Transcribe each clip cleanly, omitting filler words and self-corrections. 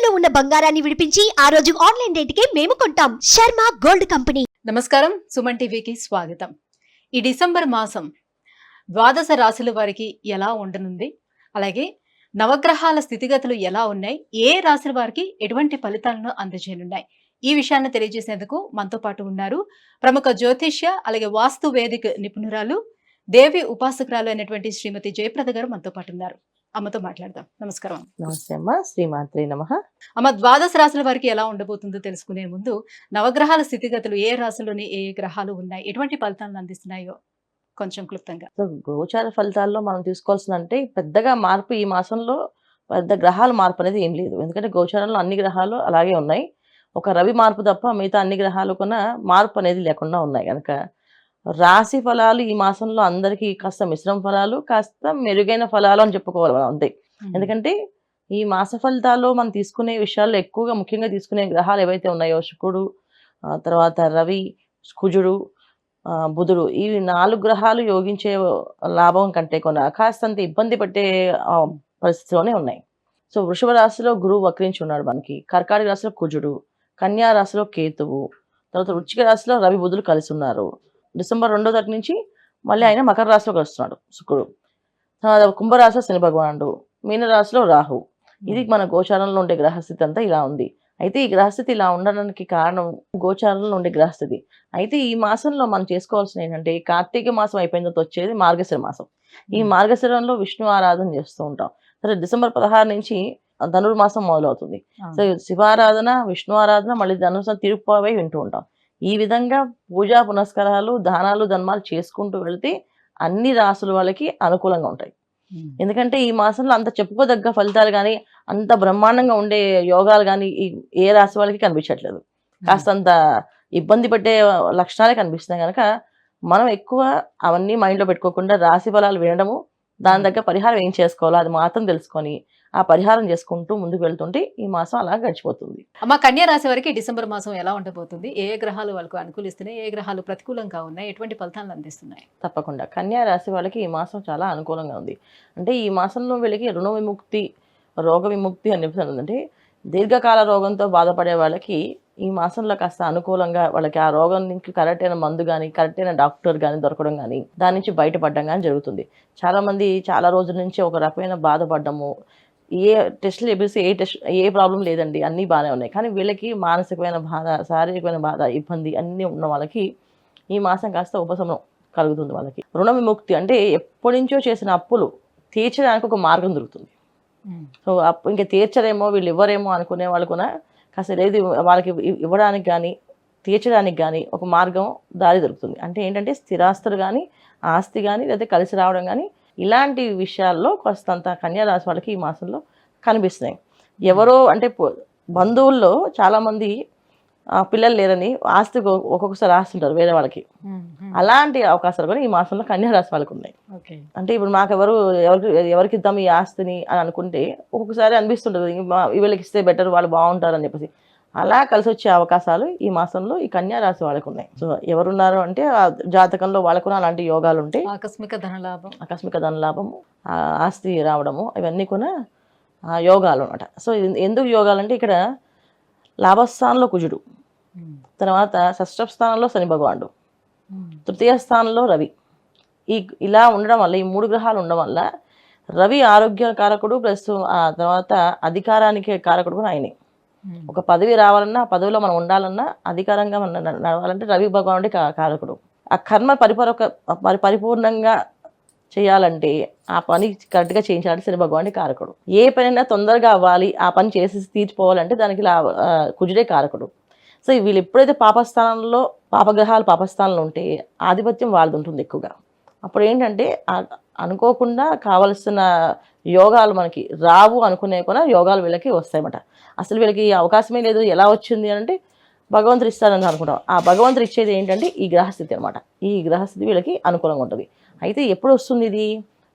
ఇంట్లో ఉన్న బంగారాన్ని విడిపించి ఆ రోజు ఆన్లైన్ రేటుకే మేము కొంటాం. Sharma gold company. నమస్కారం, సుమన్ టీవీకి స్వాగతం. ఈ డిసెంబర్ మాసం ద్వాదశ రాశుల వారికి ఎలా ఉండనుంది, అలాగే నవగ్రహాల స్థితిగతులు ఎలా ఉన్నాయి, ఏ రాశుల వారికి ఎటువంటి ఫలితాలను అందజేయనున్నాయి, ఈ విషయాన్ని తెలియజేసేందుకు మనతో పాటు ఉన్నారు ప్రముఖ జ్యోతిష్య అలాగే వాస్తు వేదిక నిపుణురాలు, దేవి ఉపాసకురాలు అయినటువంటి శ్రీమతి జయప్రద గారు మనతో పాటు ఉన్నారు. అమ్మతో మాట్లాడదాం. నమస్కారం. నమస్తే అమ్మ. శ్రీమాత్రే నమః. అమ్మ, ద్వాదశ రాశుల వారికి ఎలా ఉండబోతుందో తెలుసుకునే ముందు నవగ్రహాల స్థితిగతులు, ఏ రాశుల్లోని ఏ గ్రహాలు ఉన్నాయి, ఎటువంటి ఫలితాలను అందిస్తున్నాయో కొంచెం క్లుప్తంగా. సో గోచార ఫలితాల్లో మనం తీసుకోవాల్సిందంటే పెద్దగా మార్పు ఈ మాసంలో పెద్ద గ్రహాల మార్పు అనేది ఏం లేదు. ఎందుకంటే గోచారంలో అన్ని గ్రహాలు అలాగే ఉన్నాయి. ఒక రవి మార్పు తప్ప మిగతా అన్ని గ్రహాలు కూడా మార్పు అనేది లేకుండా ఉన్నాయి కనుక రాశి ఫలాలు ఈ మాసంలో అందరికీ కాస్త మిశ్రమ ఫలాలు, కాస్త మెరుగైన ఫలాలు అని చెప్పుకోవాలి మనం అంతే. ఎందుకంటే ఈ మాస ఫలితాల్లో మనం తీసుకునే విషయాల్లో ఎక్కువగా ముఖ్యంగా తీసుకునే గ్రహాలు ఏవైతే ఉన్నాయో శుక్రుడు, తర్వాత రవి, కుజుడు, బుధుడు, ఈ 4 గ్రహాలు యోగించే లాభం కంటే కూడా కాస్తంత ఇబ్బంది పట్టే పరిస్థితిలోనే ఉన్నాయి. సో వృషభ రాశిలో గురువు వక్రించి ఉన్నాడు మనకి, కర్కాటక రాశిలో కుజుడు, కన్యా రాశిలో కేతువు, తర్వాత వృశ్చిక రాశిలో రవి బుధులు కలిసి ఉన్నారు. డిసెంబర్ 2వ తారీఖు నుంచి మళ్ళీ ఆయన మకర రాశిలోకి వస్తున్నాడు శుక్రుడు. కుంభరాశిలో శని భగవానుడు, మీనరాశిలో రాహు. ఇది మన గోచారంలో ఉండే గ్రహస్థితి అంతా ఇలా ఉంది. అయితే ఈ గ్రహస్థితి ఇలా ఉండడానికి కారణం గోచారంలో ఉండే గ్రహస్థితి. అయితే ఈ మాసంలో మనం చేసుకోవాల్సిన ఏంటంటే, కార్తీక మాసం అయిపోయిన తర్వాత వచ్చేది మార్గశిర మాసం. ఈ మార్గశిరంలో విష్ణు ఆరాధన చేస్తూ ఉంటాం. సరే, డిసెంబర్ 16 నుంచి ధనుర్మాసం మొదలవుతుంది. సో శివారాధన, విష్ణు ఆరాధన, మళ్ళీ ధనుర్మాసం తిరుపతి వింటూ ఉంటాం. ఈ విధంగా పూజా పునస్కారాలు, దానాలు, ధర్మాలు చేసుకుంటూ వెళితే అన్ని రాసుల వాళ్ళకి అనుకూలంగా ఉంటాయి. ఎందుకంటే ఈ మాసంలో అంత చెప్పుకోదగ్గ ఫలితాలు కానీ, అంత బ్రహ్మాండంగా ఉండే యోగాలు కానీ ఏ రాశి వాళ్ళకి కనిపించట్లేదు. కాస్తంత ఇబ్బంది పట్టే లక్షణాలే కనిపిస్తున్నాయి కనుక మనం ఎక్కువ అవన్నీ మైండ్లో పెట్టుకోకుండా రాశి ఫలాలు వినడము, దాని దగ్గర పరిహారం ఏం చేసుకోవాలో అది మాత్రం తెలుసుకొని ఆ పరిహారం చేసుకుంటూ ముందుకు వెళ్తుంటే ఈ మాసం అలా గడిచిపోతుంది. అమ్మ, కన్యా రాశి వారికి డిసెంబర్ మాసం ఎలా ఉండబోతుంది, ఏ గ్రహాలు వాళ్ళకు అనుకూలిస్తున్నాయి, ఏ గ్రహాలు ప్రతికూలంగా ఉన్నాయి, ఎటువంటి ఫలితాలను అందిస్తున్నాయి? తప్పకుండా కన్యా రాశి వాళ్ళకి ఈ మాసం చాలా అనుకూలంగా ఉంది. అంటే ఈ మాసంలో వీళ్ళకి రుణ విముక్తి, రోగ విముక్తి అని చెప్తాను. అంటే దీర్ఘకాల రోగంతో బాధపడే వాళ్ళకి ఈ మాసంలో కాస్త అనుకూలంగా వాళ్ళకి ఆ రోగానికి కరెక్ట్ అయిన మందు కానీ, కరెక్ట్ అయిన డాక్టర్ కానీ దొరకడం కానీ, దాని నుంచి బయటపడడం కానీ జరుగుతుంది. చాలామంది చాలా రోజుల నుంచి ఒక రకమైన బాధపడ్డము, ఏ టెస్టులు చేపిస్తే ఏ ప్రాబ్లం లేదండి, అన్నీ బాగానే ఉన్నాయి, కానీ వీళ్ళకి మానసికమైన బాధ, శారీరకమైన బాధ, ఇబ్బంది అన్నీ ఉన్న వాళ్ళకి ఈ మాసం కాస్త ఉపశమనం కలుగుతుంది. వాళ్ళకి రుణ విముక్తి అంటే ఎప్పటి నుంచో చేసిన అప్పులు తీర్చడానికి ఒక మార్గం దొరుకుతుంది. సో ఇంకా తీర్చరేమో, వీళ్ళు ఇవ్వరేమో అనుకునే వాళ్ళు కూడా కాస్త లేదు వాళ్ళకి ఇవ్వడానికి కానీ తీర్చడానికి కానీ ఒక మార్గం, దారి దొరుకుతుంది. అంటే ఏంటంటే స్థిరాస్తులు కానీ, ఆస్తి కానీ, లేదా కలిసి రావడం కానీ, ఇలాంటి విషయాల్లో కాస్తంత కన్యా రాశి వాళ్ళకి ఈ మాసంలో కనిపిస్తున్నాయి. ఎవరో అంటే బంధువుల్లో చాలామంది పిల్లలు లేరని ఆస్తి ఒక్కొక్కసారి రాస్తుంటారు వేరే వాళ్ళకి. అలాంటి అవకాశాలు కూడా ఈ మాసంలో కన్యా రాశి వాళ్ళకి ఉన్నాయి. అంటే ఇప్పుడు మాకు ఎవరికి ఇద్దాం ఈ ఆస్తిని అని అనుకుంటే ఒక్కొక్కసారి అనిపిస్తుంటుంది వీళ్ళకి ఇస్తే బెటర్, వాళ్ళు బాగుంటారు అని చెప్పేసి. అలా కలిసి వచ్చే అవకాశాలు ఈ మాసంలో ఈ కన్యా రాశి వాళ్ళకు ఉన్నాయి. సో ఎవరున్నారు అంటే ఆ జాతకంలో వాళ్ళకు అలాంటి యోగాలు ఉంటాయి. ఆకస్మిక ధనలాభము, ఆస్తి రావడము, ఇవన్నీ కూడా యోగాలు అన్నమాట. సో ఎందుకు యోగాలు అంటే ఇక్కడ లాభస్థానంలో కుజుడు, తర్వాత షష్ఠ స్థానంలో శని భగవానుడు, తృతీయ స్థానంలో రవి. ఇలా ఉండడం వల్ల, ఈ 3 గ్రహాలు ఉండడం వల్ల రవి ఆరోగ్య కారకుడు ప్లస్ తర్వాత అధికారానికి కారకుడు కూడా ఆయనే. ఒక పదవి రావాలన్నా, ఆ పదవిలో మనం ఉండాలన్నా, అధికారంగా మనం నడవాలంటే రవి భగవానుడి కారకుడు. ఆ కర్మ పరిపూర్ణంగా చేయాలంటే, ఆ పని కరెక్ట్గా చేయించాలంటే శని భగవానుడి కారకుడు. ఏ పనైనా తొందరగా అవ్వాలి, ఆ పని చేసి తీర్చిపోవాలంటే దానికి కుజుడే కారకుడు. సో వీళ్ళు ఎప్పుడైతే పాపస్థానంలో, పాపగ్రహాలు పాపస్థానంలో ఉంటే ఆధిపత్యం వాళ్ళది ఉంటుంది ఎక్కువగా. అప్పుడు ఏంటంటే అనుకోకుండా కావలసిన యోగాలు మనకి రావు అనుకునే కూడా యోగాలు వీళ్ళకి వస్తాయన్నమాట. అసలు వీళ్ళకి అవకాశమే లేదు, ఎలా వచ్చింది అంటే భగవంతుడు ఇస్తారని అనుకుంటాం. ఆ భగవంతుడు ఇచ్చేది ఏంటంటే ఈ గ్రహస్థితి అనమాట. ఈ గ్రహస్థితి వీళ్ళకి అనుకూలంగా ఉంటుంది. అయితే ఎప్పుడు వస్తుంది ఇది?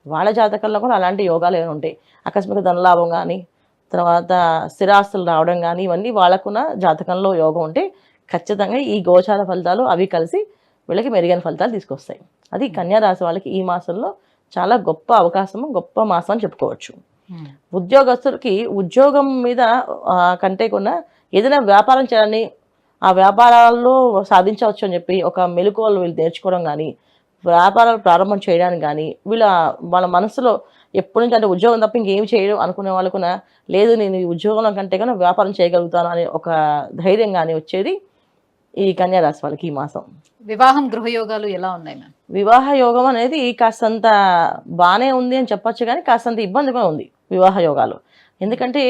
వాళ్ళ జాతకంలో కూడా అలాంటి యోగాలు ఏమైనా ఉంటాయి. ఆకస్మిక ధనలాభం కానీ, తర్వాత స్థిరాస్తులు రావడం కానీ, ఇవన్నీ వాళ్ళకున్న జాతకంలో యోగం ఉంటే ఖచ్చితంగా ఈ గోచార ఫలితాలు అవి కలిసి వీళ్ళకి మెరుగైన ఫలితాలు తీసుకొస్తాయి. అది కన్యా రాశి వాళ్ళకి ఈ మాసంలో చాలా గొప్ప అవకాశము, గొప్ప మాసం అని చెప్పుకోవచ్చు. ఉద్యోగస్తులకి ఉద్యోగం మీద కంటే కూడా ఏదైనా వ్యాపారం చేయాలని, ఆ వ్యాపారాల్లో సాధించవచ్చు అని చెప్పి ఒక మెలకువలు వీళ్ళు నేర్చుకోవడం కానీ, వ్యాపారాలు ప్రారంభం చేయడానికి కానీ, వాళ్ళ మనసులో ఎప్పటి నుంచి అంటే ఉద్యోగం తప్ప ఇంకేం చేయడం అనుకునే వాళ్ళకున లేదు, నేను ఈ ఉద్యోగం కంటే కన్నా వ్యాపారం చేయగలుగుతాను అనే ఒక ధైర్యం కానీ వచ్చేది ఈ కన్యా రాశి వాళ్ళకి ఈ మాసం. వివాహం, గృహయోగాలు ఎలా ఉన్నాయి మ్యామ్? వివాహ యోగం అనేది కాస్తంత బాగానే ఉంది అని చెప్పొచ్చు, కానీ కాస్తంత ఇబ్బందిగా ఉంది వివాహ యోగాలు. ఎందుకంటే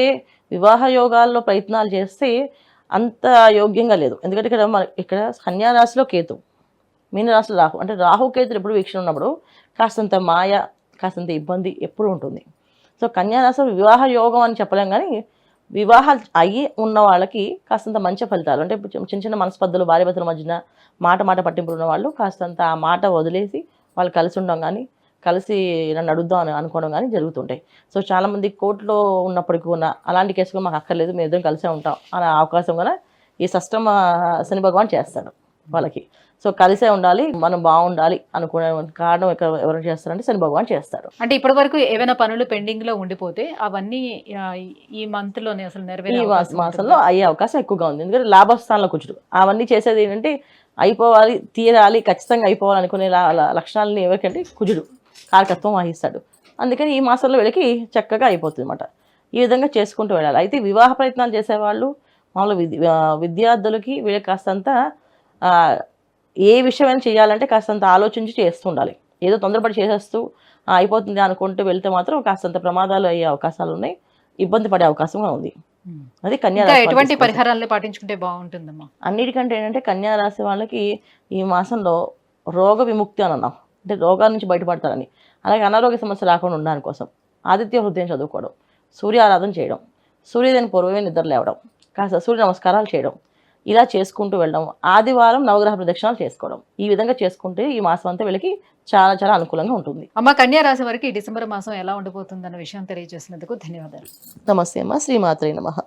వివాహ యోగాల్లో ప్రయత్నాలు చేస్తే అంత యోగ్యంగా లేదు. ఎందుకంటే ఇక్కడ కన్యా రాశిలో కేతు, మీన రాశిలో రాహు. అంటే రాహు కేతులు ఎప్పుడు వీక్షణ ఉన్నప్పుడు కాస్తంత మాయ, కాస్తంత ఇబ్బంది ఎప్పుడు ఉంటుంది. సో కన్యా రాశిలో వివాహ యోగం అని చెప్పలేం, కానీ వివాహాలు అయ్యి ఉన్న వాళ్ళకి కాస్తంత మంచి ఫలితాలు. అంటే చిన్న చిన్న మనస్పర్ధలు, భార్యాభర్తల మధ్యన మాట పట్టింపులు ఉన్న వాళ్ళు కాస్తంత ఆ మాట వదిలేసి వాళ్ళు కలిసి ఉండడం కానీ, కలిసి నన్ను అడుగుదాం అని అనుకోవడం కానీ జరుగుతుంటాయి. సో చాలామంది కోర్టులో ఉన్నప్పటికీ ఉన్న అలాంటి కేసులు మాకు అక్కర్లేదు, మేము ఇద్దరం కలిసే ఉంటాం అనే అవకాశం కూడా ఈ షష్టమ శని భగవాన్ చేస్తాడు వాళ్ళకి. సో కలిసే ఉండాలి, మనం బాగుండాలి అనుకునే కారణం ఎవరు చేస్తారంటే శని భగవాన్ చేస్తాడు. అంటే ఇప్పటి వరకు ఏమైనా పనులు పెండింగ్ లో ఉండిపోతే అవన్నీ ఈ మంత్ లోనే అసలు నెరవేరే ఈ అవకాశం మాసంలో అయ్యే అవకాశం ఎక్కువగా ఉంది. ఎందుకంటే లాభస్థానంలో కూర్చుడు అవన్నీ చేసేది ఏంటంటే అయిపోవాలి, తీరాలి, ఖచ్చితంగా అయిపోవాలి అనుకునే లక్షణాలని ఎవరికంటే కుజుడు కారకత్వం వహిస్తాడు. అందుకని ఈ మాసంలో వీళ్ళకి చక్కగా అయిపోతుంది అన్నమాట. ఈ విధంగా చేసుకుంటూ వెళ్ళాలి. అయితే వివాహ ప్రయత్నాలు చేసేవాళ్ళు మామూలు విద్యార్థులకి వీళ్ళకి కాస్తంత ఏ విషయమైనా చేయాలంటే కాస్తంత ఆలోచించి చేస్తూ ఉండాలి. ఏదో తొందరపడి చేసేస్తూ అయిపోతుంది అనుకుంటూ వెళ్తే మాత్రం కాస్తంత ప్రమాదాలు అయ్యే అవకాశాలు ఉన్నాయి, ఇబ్బంది పడే అవకాశం ఉంది. అది కన్యా రాశి. ఎటువంటి పరిహారాలు పాటించుకుంటే బాగుంటుందమ్మా? అన్నిటికంటే ఏంటంటే కన్యా రాశి వాళ్ళకి ఈ మాసంలో రోగ విముక్తి అని అన్నాం, అంటే రోగాల నుంచి బయటపడతారని. అలాగే అనారోగ్య సమస్య రాకుండా ఉండడానికి కోసం ఆదిత్య హృదయం చదువుకోవడం, సూర్యారాధన చేయడం, సూర్యోదయం పూర్వమే నిద్ర లేవడం, కాస్త సూర్య నమస్కారాలు చేయడం, ఇలా చేసుకుంటూ వెళ్ళడం, ఆదివారం నవగ్రహ ప్రదక్షిణాలు చేసుకోవడం, ఈ విధంగా చేసుకుంటే ఈ మాసం అంతా వీళ్ళకి చాలా చాలా అనుకూలంగా ఉంటుంది. అమ్మ, కన్యా రాశి వారికి ఈ డిసెంబర్ మాసం ఎలా ఉండబోతుంది అన్న విషయం తెలియజేసినందుకు ధన్యవాదాలు. నమస్తే అమ్మ. శ్రీమాత్రే నమః.